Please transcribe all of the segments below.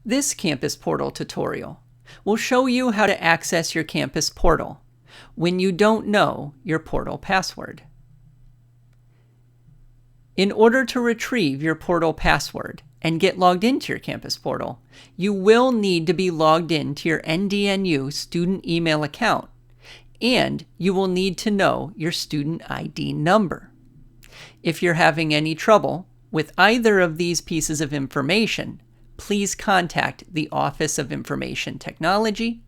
This Campus Portal tutorial will show you how to access your Campus Portal when you don't know your portal password. In order to retrieve your portal password and get logged into your Campus Portal, you will need to be logged into your NDNU student email account, and you will need to know your student ID number. If you're having any trouble with either of these pieces of information, please contact the Office of Information Technology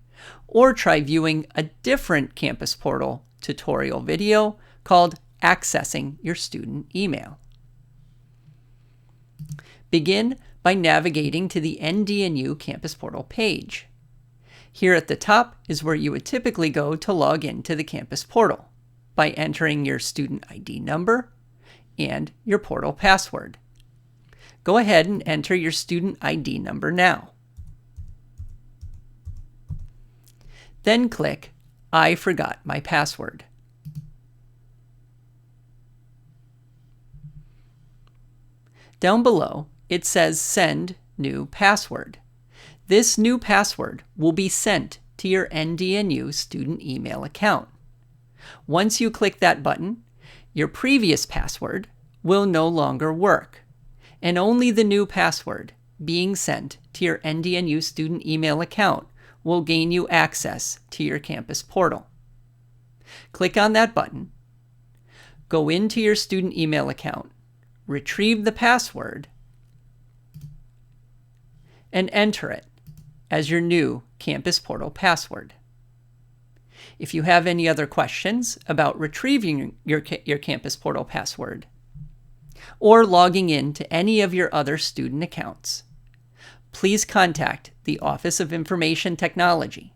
or try viewing a different Campus Portal tutorial video called Accessing Your Student Email. Begin by navigating to the NDNU Campus Portal page. Here at the top is where you would typically go to log into the Campus Portal by entering your student ID number and your portal password. Go ahead and enter your student ID number now. Then click I forgot my password. Down below, it says Send New Password. This new password will be sent to your NDNU student email account. Once you click that button, your previous password will no longer work, and only the new password being sent to your NDNU student email account will gain you access to your Campus Portal. Click on that button, go into your student email account, retrieve the password, and enter it as your new Campus Portal password. If you have any other questions about retrieving your Campus Portal password or logging in to any of your other student accounts, please contact the Office of Information Technology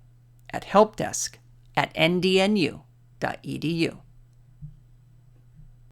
at helpdesk@ndnu.edu.